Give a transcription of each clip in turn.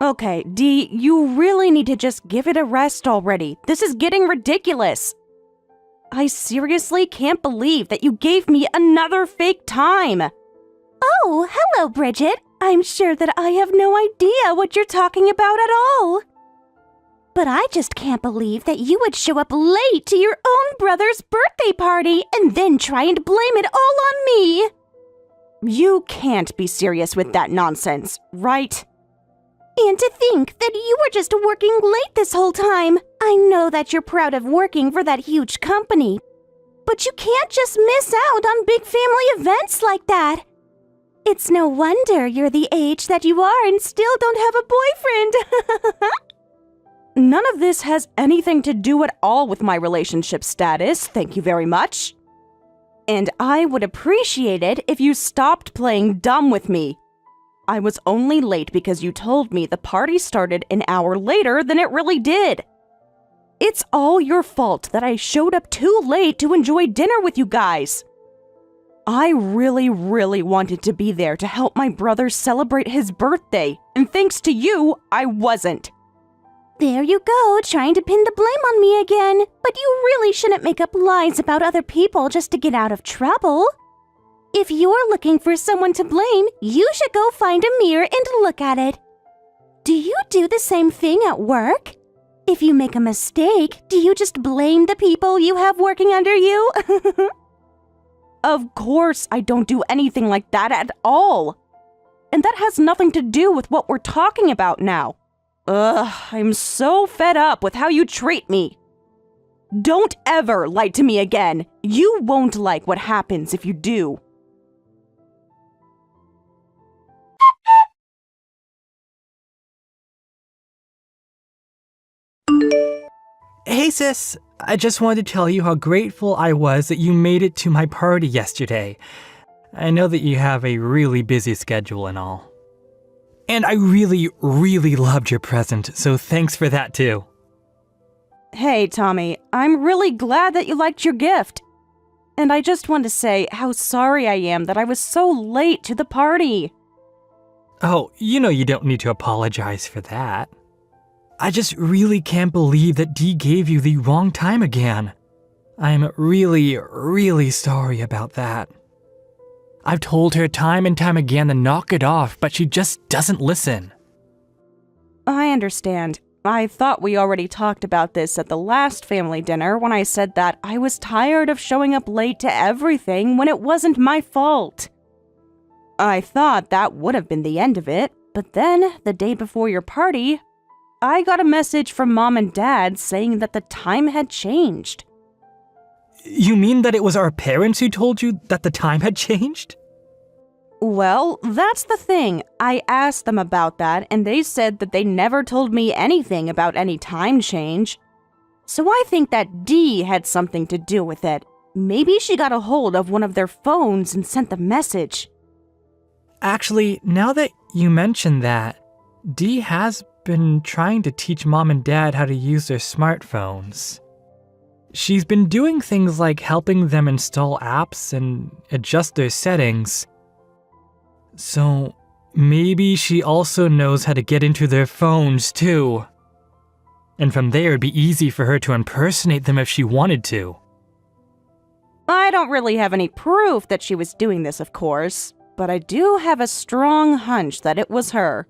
Okay, Dee, you really need to just give it a rest already. This is getting ridiculous. I seriously can't believe that you gave me another fake time. Oh, hello, Bridget. I'm sure that I have no idea what you're talking about at all. But I just can't believe that you would show up late to your own brother's birthday party and then try and blame it all on me. You can't be serious with that nonsense, right? And to think that you were just working late this whole time. I know that you're proud of working for that huge company, but you can't just miss out on big family events like that. It's no wonder you're the age that you are and still don't have a boyfriend. None of this has anything to do at all with my relationship status, thank you very much. And I would appreciate it if you stopped playing dumb with me. I was only late because you told me the party started an hour later than it really did. It's all your fault that I showed up too late to enjoy dinner with you guys. I really wanted to be there to help my brother celebrate his birthday, and thanks to you, I wasn't. There you go, trying to pin the blame on me again. But you really shouldn't make up lies about other people just to get out of trouble. If you're looking for someone to blame, you should go find a mirror and look at it. Do you do the same thing at work? If you make a mistake, do you just blame the people you have working under you? Of course, I don't do anything like that at all. And that has nothing to do with what we're talking about now. Ugh, I'm so fed up with how you treat me. Don't ever lie to me again. You won't like what happens if you do. Hey sis, I just wanted to tell you how grateful I was that you made it to my party yesterday. I know that you have a really busy schedule and all. And I really loved your present, so thanks for that too. Hey, Tommy, I'm really glad that you liked your gift. And I just want to say how sorry I am that I was so late to the party. Oh, you know you don't need to apologize for that. I just really can't believe that Dee gave you the wrong time again. I'm really sorry about that. I've told her time and time again to knock it off, but she just doesn't listen. I understand. I thought we already talked about this at the last family dinner when I said that I was tired of showing up late to everything when it wasn't my fault. I thought that would have been the end of it, but then, the day before your party, I got a message from Mom and Dad saying that the time had changed. You mean that it was our parents who told you that the time had changed? Well, that's the thing. I asked them about that, and they said that they never told me anything about any time change. So I think that Dee had something to do with it. Maybe she got a hold of one of their phones and sent the message. Actually, now that you mention that, Dee has been trying to teach Mom and Dad how to use their smartphones. She's been doing things like helping them install apps and adjust their settings. So maybe she also knows how to get into their phones too. And from there, it'd be easy for her to impersonate them if she wanted to. I don't really have any proof that she was doing this, of course, but I do have a strong hunch that it was her.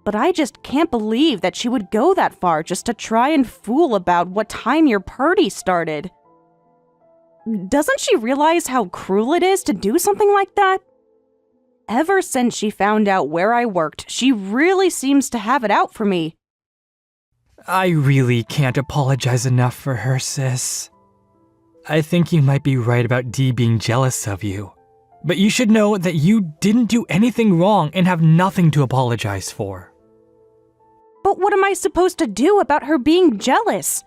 But I just can't believe that she would go that far just to try and fool about what time your party started. Doesn't she realize how cruel it is to do something like that? Ever since she found out where I worked, she really seems to have it out for me. I really can't apologize enough for her, sis. I think you might be right about Dee being jealous of you. But you should know that you didn't do anything wrong and have nothing to apologize for. But what am I supposed to do about her being jealous?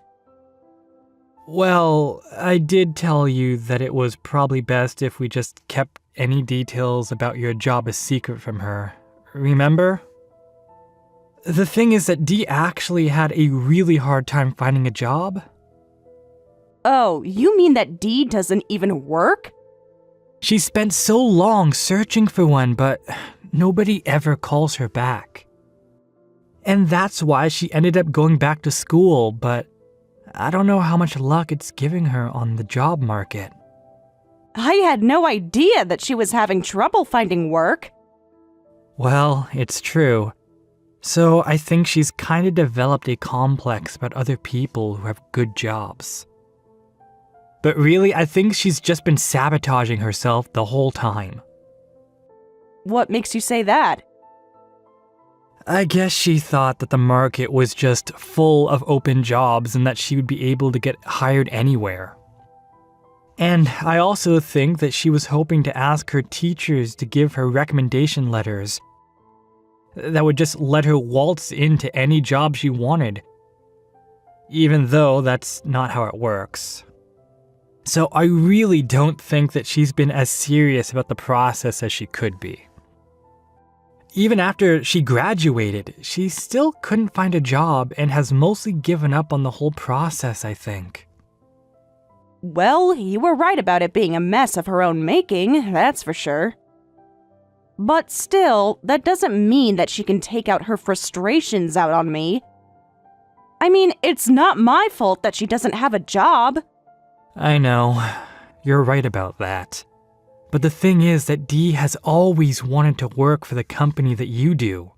Well, I did tell you that it was probably best if we just kept any details about your job a secret from her. Remember? The thing is that Dee actually had a really hard time finding a job. Oh, you mean that Dee doesn't even work? She spent so long searching for one, but nobody ever calls her back. And that's why she ended up going back to school, but I don't know how much luck it's giving her on the job market. I had no idea that she was having trouble finding work. Well, it's true. So I think she's kind of developed a complex about other people who have good jobs. But really, I think she's just been sabotaging herself the whole time. What makes you say that? I guess she thought that the market was just full of open jobs and that she would be able to get hired anywhere. And I also think that she was hoping to ask her teachers to give her recommendation letters that would just let her waltz into any job she wanted, even though that's not how it works. So I really don't think that she's been as serious about the process as she could be. Even after she graduated, she still couldn't find a job and has mostly given up on the whole process, I think. Well, you were right about it being a mess of her own making, that's for sure. But still, that doesn't mean that she can take out her frustrations out on me. I mean, it's not my fault that she doesn't have a job. I know, you're right about that. But the thing is that Dee has always wanted to work for the company that you do.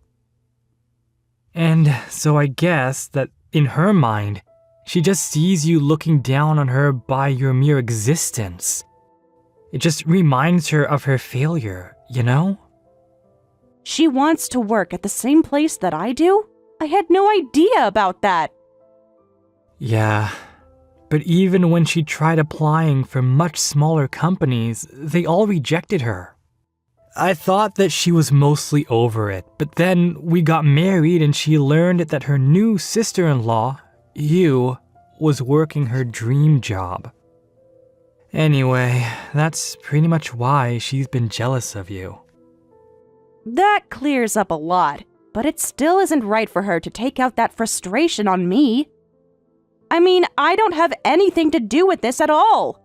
And so I guess that in her mind, she just sees you looking down on her by your mere existence. It just reminds her of her failure, you know? She wants to work at the same place that I do? I had no idea about that. Yeah. But even when she tried applying for much smaller companies, they all rejected her. I thought that she was mostly over it, but then we got married and she learned that her new sister-in-law, you, was working her dream job. Anyway, that's pretty much why she's been jealous of you. That clears up a lot, but it still isn't right for her to take out that frustration on me. I mean, I don't have anything to do with this at all.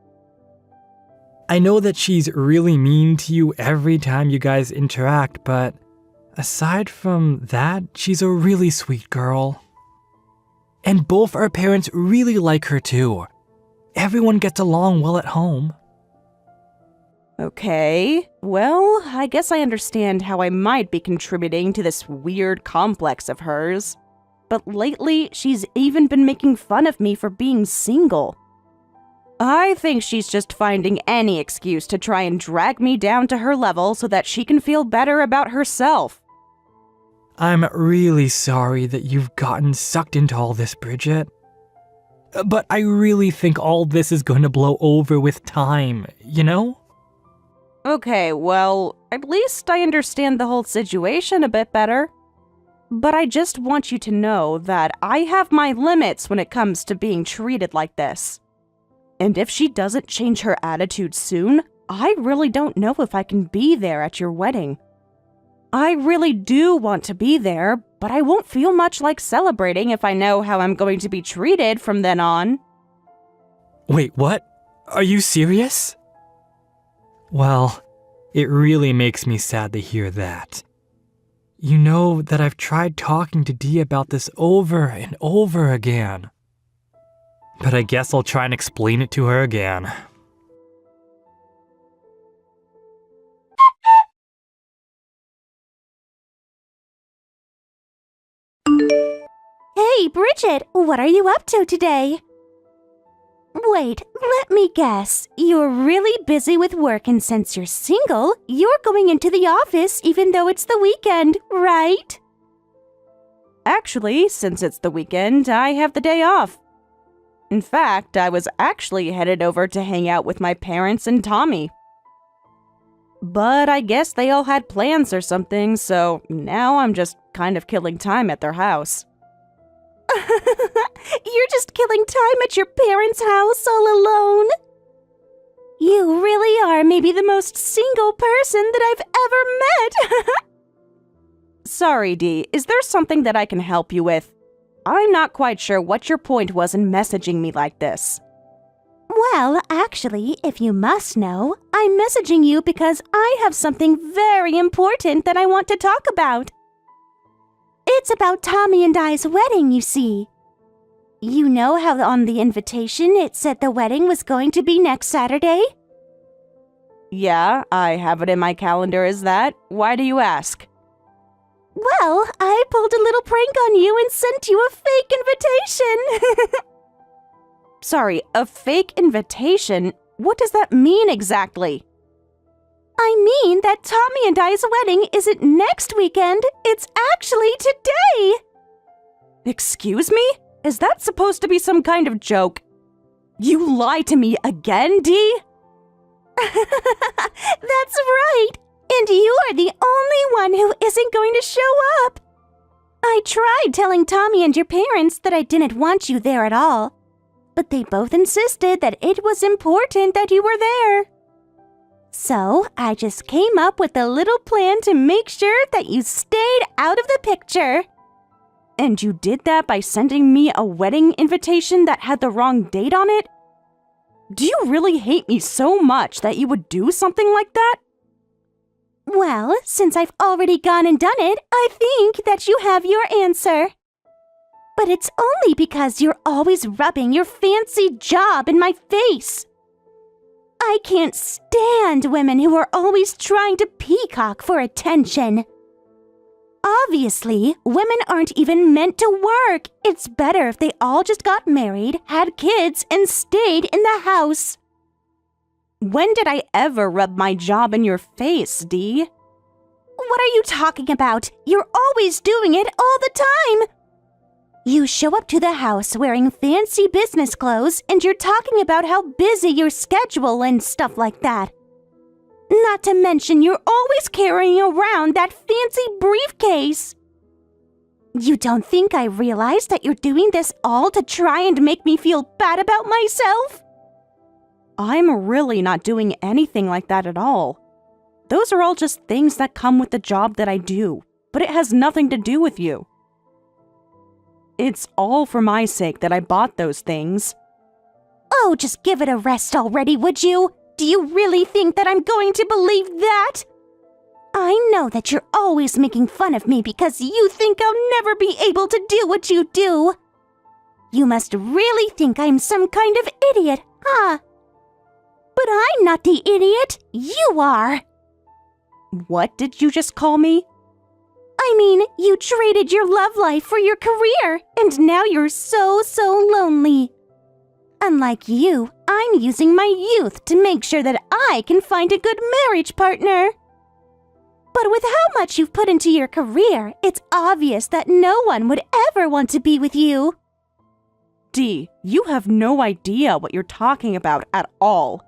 I know that she's really mean to you every time you guys interact, but aside from that, she's a really sweet girl. And both our parents really like her too. Everyone gets along well at home. Okay, well, I guess I understand how I might be contributing to this weird complex of hers. But lately, she's even been making fun of me for being single. I think she's just finding any excuse to try and drag me down to her level so that she can feel better about herself. I'm really sorry that you've gotten sucked into all this, Bridget. But I really think all this is going to blow over with time, you know? Okay, well, at least I understand the whole situation a bit better. But I just want you to know that I have my limits when it comes to being treated like this. And if she doesn't change her attitude soon, I really don't know if I can be there at your wedding. I really do want to be there, but I won't feel much like celebrating if I know how I'm going to be treated from then on. Wait, what? Are you serious? Well, it really makes me sad to hear that. You know that I've tried talking to Dee about this over and over again. But I guess I'll try and explain it to her again. Hey, Bridget, what are you up to today? Wait, let me guess. You're really busy with work, and since you're single, you're going into the office even though it's the weekend, right? Actually, since it's the weekend, I have the day off. In fact, I was actually headed over to hang out with my parents and Tommy. But I guess they all had plans or something, so now I'm just kind of killing time at their house. You're just killing time at your parents' house all alone? You really are maybe the most single person that I've ever met. Sorry, Dee, is there something that I can help you with? I'm not quite sure what your point was in messaging me like this. Well, actually, if you must know, I'm messaging you because I have something very important that I want to talk about. It's about Tommy and I's wedding, you see. You know how on the invitation it said the wedding was going to be next Saturday? Yeah, I have it in my calendar as that. Why do you ask? Well, I pulled a little prank on you and sent you a fake invitation. Sorry, a fake invitation? What does that mean exactly? I mean that Tommy and I's wedding isn't next weekend, it's actually today! Excuse me? Is that supposed to be some kind of joke? You lie to me again, Dee? That's right! And you are the only one who isn't going to show up! I tried telling Tommy and your parents that I didn't want you there at all, but they both insisted that it was important that you were there. So, I just came up with a little plan to make sure that you stayed out of the picture. And you did that by sending me a wedding invitation that had the wrong date on it? Do you really hate me so much that you would do something like that? Well, since I've already gone and done it, I think that you have your answer. But it's only because you're always rubbing your fancy job in my face. I can't stand women who are always trying to peacock for attention. Obviously, women aren't even meant to work. It's better if they all just got married, had kids, and stayed in the house. When did I ever rub my job in your face, Dee? What are you talking about? You're always doing it all the time. You show up to the house wearing fancy business clothes and you're talking about how busy your schedule and stuff like that. Not to mention you're always carrying around that fancy briefcase. You don't think I realize that you're doing this all to try and make me feel bad about myself? I'm really not doing anything like that at all. Those are all just things that come with the job that I do, but it has nothing to do with you. It's all for my sake that I bought those things. Oh, just give it a rest already, would you? Do you really think that I'm going to believe that? I know that you're always making fun of me because you think I'll never be able to do what you do. You must really think I'm some kind of idiot, huh? But I'm not the idiot. You are. What did you just call me? I mean, you traded your love life for your career, and now you're so lonely. Unlike you, I'm using my youth to make sure that I can find a good marriage partner. But with how much you've put into your career, it's obvious that no one would ever want to be with you. Dee, you have no idea what you're talking about at all.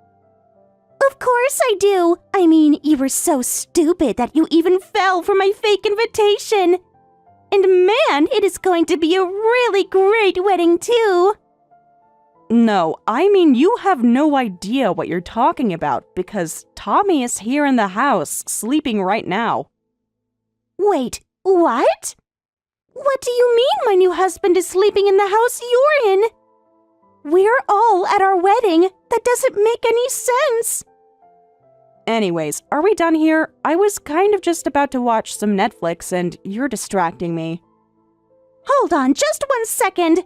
Of course I do. I mean, you were so stupid that you even fell for my fake invitation. And man, it is going to be a really great wedding too. No, I mean you have no idea what you're talking about because Tommy is here in the house, sleeping right now. Wait, what? What do you mean my new husband is sleeping in the house you're in? We're all at our wedding. That doesn't make any sense. Anyways, are we done here? I was kind of just about to watch some Netflix and you're distracting me. Hold on just 1 second.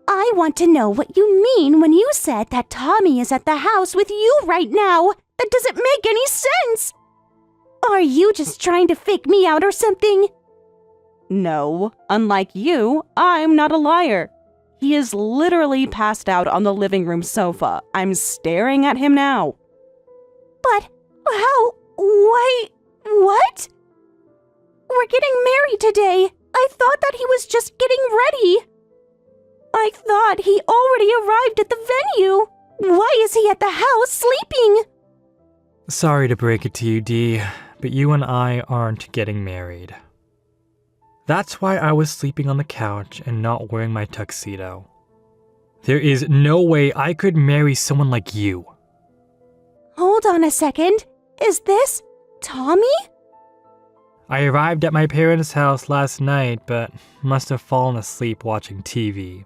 I want to know what you mean when you said that Tommy is at the house with you right now. That doesn't make any sense. Are you just trying to fake me out or something? No, unlike you, I'm not a liar. He is literally passed out on the living room sofa. I'm staring at him now. But how? Why? What? We're getting married today. I thought that he was just getting ready. I thought he already arrived at the venue. Why is he at the house sleeping? Sorry to break it to you, Dee, but you and I aren't getting married. That's why I was sleeping on the couch and not wearing my tuxedo. There is no way I could marry someone like you. Hold on a second. Is this Tommy? I arrived at my parents' house last night, but must have fallen asleep watching TV.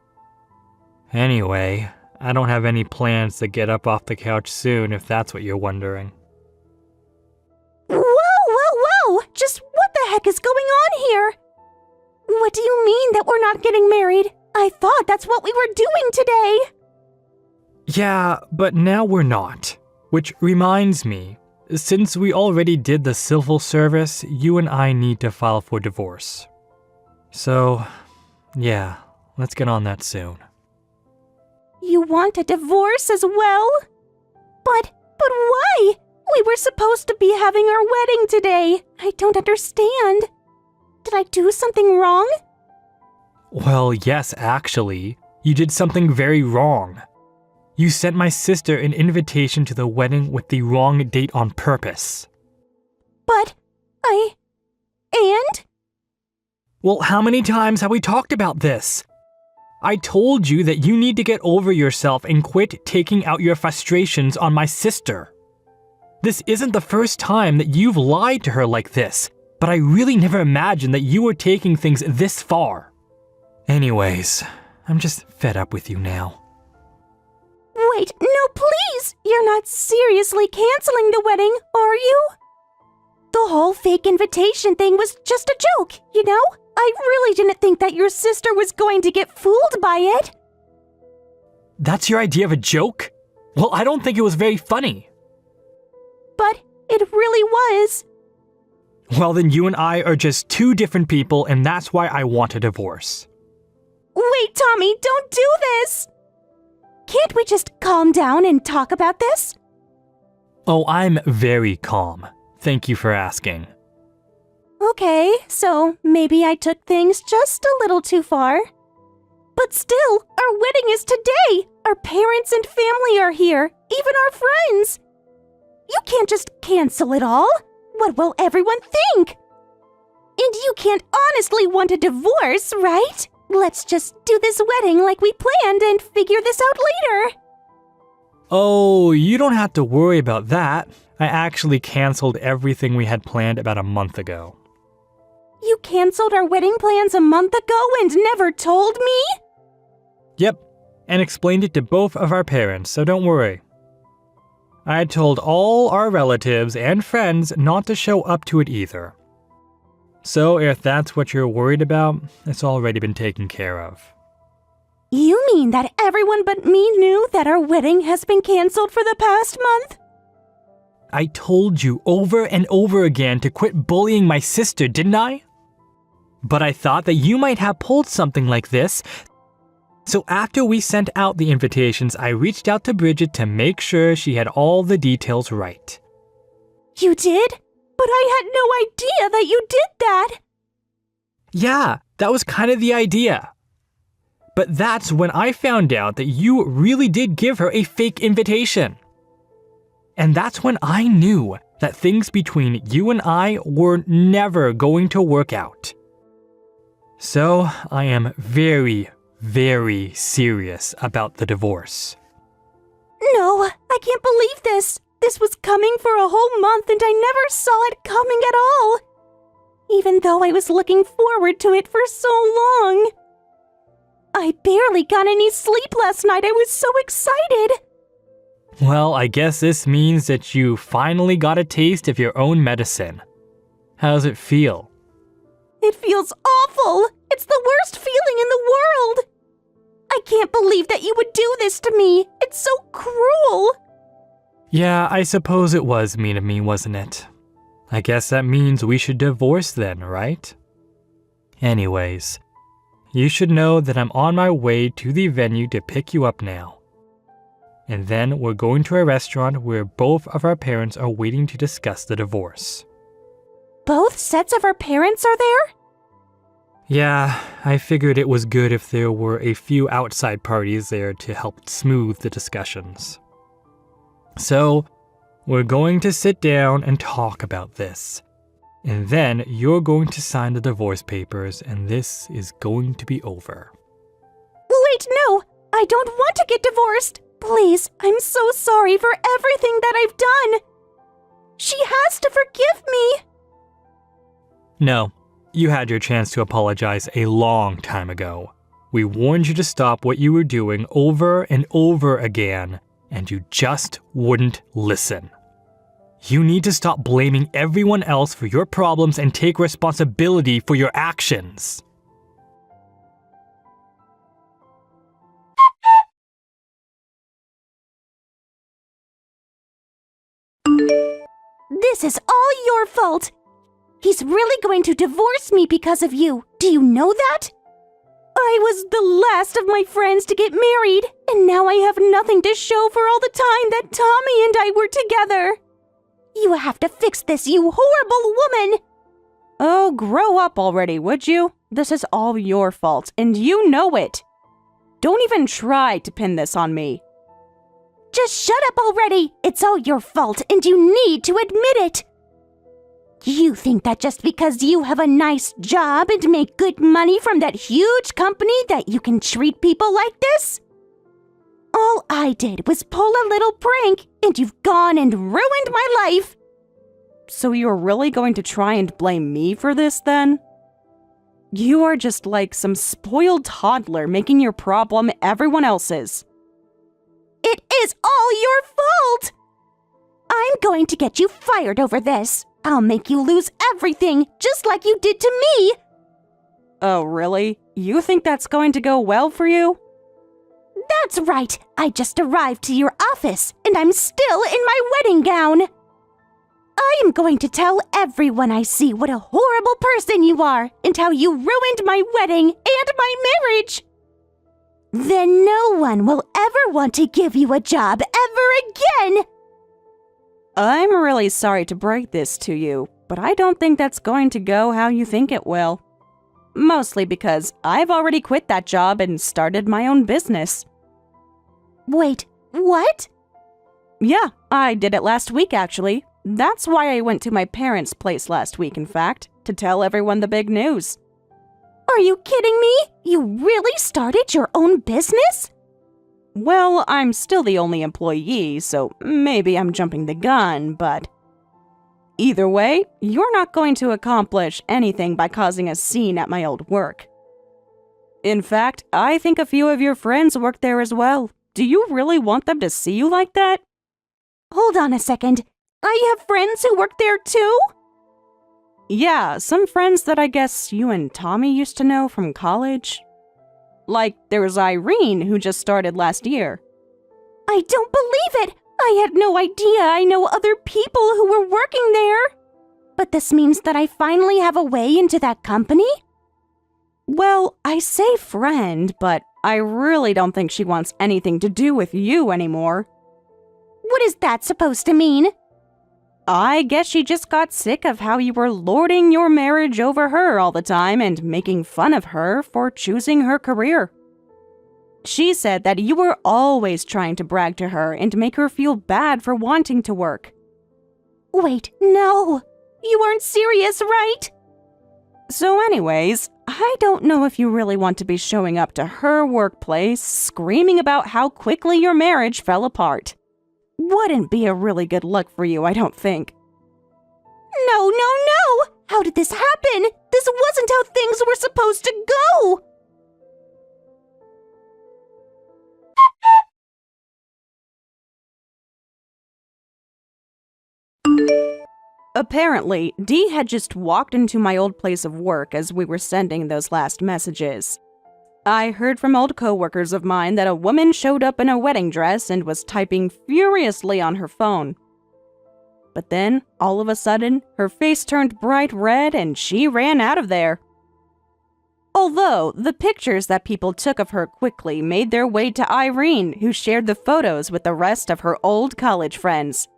Anyway, I don't have any plans to get up off the couch soon if that's what you're wondering. Whoa! Just what the heck is going on here? What do you mean that we're not getting married? I thought that's what we were doing today. Yeah, but now we're not. Which reminds me, since we already did the civil service, you and I need to file for divorce. So, yeah, let's get on that soon. You want a divorce as well? But why? We were supposed to be having our wedding today. I don't understand. Did I do something wrong? Well, yes, actually. You did something very wrong. You sent my sister an invitation to the wedding with the wrong date on purpose. But and? Well, how many times have we talked about this? I told you that you need to get over yourself and quit taking out your frustrations on my sister. This isn't the first time that you've lied to her like this, but I really never imagined that you were taking things this far. Anyways, I'm just fed up with you now. Wait, no, please! You're not seriously canceling the wedding, are you? The whole fake invitation thing was just a joke, you know? I really didn't think that your sister was going to get fooled by it. That's your idea of a joke? Well, I don't think it was very funny. But it really was. Well, then you and I are just two different people, and that's why I want a divorce. Wait, Tommy, don't do this! Can't we just calm down and talk about this? Oh, I'm very calm. Thank you for asking. Okay, so maybe I took things just a little too far. But still, our wedding is today! Our parents and family are here, even our friends! You can't just cancel it all! What will everyone think? And you can't honestly want a divorce, right? Let's just do this wedding like we planned and figure this out later. Oh, you don't have to worry about that. I actually canceled everything we had planned about a month ago. You canceled our wedding plans a month ago and never told me? Yep, and explained it to both of our parents, so don't worry. I told all our relatives and friends not to show up to it either. So if that's what you're worried about, it's already been taken care of. You mean that everyone but me knew that our wedding has been canceled for the past month? I told you over and over again to quit bullying my sister, didn't I? But I thought that you might have pulled something like this. So after we sent out the invitations, I reached out to Bridget to make sure she had all the details right. You did? But I had no idea that you did that! Yeah, that was kind of the idea. But that's when I found out that you really did give her a fake invitation. And that's when I knew that things between you and I were never going to work out. So I am very, very serious about the divorce. No, I can't believe this. This was coming for a whole month and I never saw it coming at all. Even though I was looking forward to it for so long. I barely got any sleep last night. I was so excited. Well, I guess this means that you finally got a taste of your own medicine. How's it feel? It feels awful. It's the worst feeling in the world. I can't believe that you would do this to me. It's so cruel. Yeah, I suppose it was mean of me, wasn't it? I guess that means we should divorce then, right? Anyways, you should know that I'm on my way to the venue to pick you up now. And then we're going to a restaurant where both of our parents are waiting to discuss the divorce. Both sets of our parents are there? Yeah, I figured it was good if there were a few outside parties there to help smooth the discussions. So, we're going to sit down and talk about this. And then you're going to sign the divorce papers and this is going to be over. Wait, no! I don't want to get divorced! Please, I'm so sorry for everything that I've done! She has to forgive me! No, you had your chance to apologize a long time ago. We warned you to stop what you were doing over and over again, and you just wouldn't listen. You need to stop blaming everyone else for your problems and take responsibility for your actions. This is all your fault. He's really going to divorce me because of you. Do you know that? I was the last of my friends to get married, and now I have nothing to show for all the time that Tommy and I were together. You have to fix this, you horrible woman! Oh, grow up already, would you? This is all your fault, and you know it. Don't even try to pin this on me. Just shut up already! It's all your fault, and you need to admit it! You think that just because you have a nice job and make good money from that huge company that you can treat people like this? All I did was pull a little prank, and you've gone and ruined my life! So you're really going to try and blame me for this, then? You are just like some spoiled toddler making your problem everyone else's. It is all your fault! I'm going to get you fired over this. I'll make you lose everything, just like you did to me. Oh, really? You think that's going to go well for you? That's right. I just arrived to your office, and I'm still in my wedding gown. I am going to tell everyone I see what a horrible person you are, and how you ruined my wedding and my marriage. Then no one will ever want to give you a job ever again. I'm really sorry to break this to you, but I don't think that's going to go how you think it will. Mostly because I've already quit that job and started my own business. Wait, what? Yeah, I did it last week, actually. That's why I went to my parents' place last week, in fact, to tell everyone the big news. Are you kidding me? You really started your own business? Well, I'm still the only employee, so maybe I'm jumping the gun, but... Either way, you're not going to accomplish anything by causing a scene at my old work. In fact, I think a few of your friends work there as well. Do you really want them to see you like that? Hold on a second. I have friends who work there too? Yeah, some friends that I guess you and Tommy used to know from college. Like, there's Irene, who just started last year. I don't believe it! I had no idea I know other people who were working there. But this means that I finally have a way into that company? Well, I say friend, but I really don't think she wants anything to do with you anymore. What is that supposed to mean? I guess she just got sick of how you were lording your marriage over her all the time and making fun of her for choosing her career. She said that you were always trying to brag to her and make her feel bad for wanting to work. Wait, no. You aren't serious, right? So anyways, I don't know if you really want to be showing up to her workplace screaming about how quickly your marriage fell apart. Wouldn't be a really good look for you, I don't think. No, no, no! How did this happen? This wasn't how things were supposed to go! Apparently, Dee had just walked into my old place of work as we were sending those last messages. I heard from old coworkers of mine that a woman showed up in a wedding dress and was typing furiously on her phone. But then, all of a sudden, her face turned bright red and she ran out of there. Although, the pictures that people took of her quickly made their way to Irene, who shared the photos with the rest of her old college friends.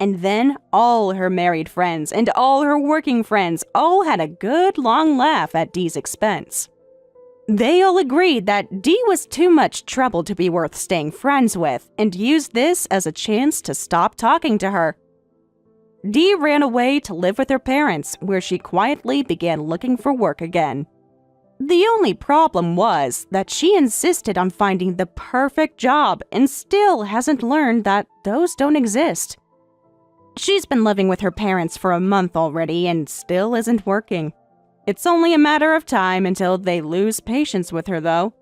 And then, all her married friends and all her working friends all had a good long laugh at Dee's expense. They all agreed that Dee was too much trouble to be worth staying friends with and used this as a chance to stop talking to her. Dee ran away to live with her parents, where she quietly began looking for work again. The only problem was that she insisted on finding the perfect job and still hasn't learned that those don't exist. She's been living with her parents for a month already and still isn't working. It's only a matter of time until they lose patience with her, though.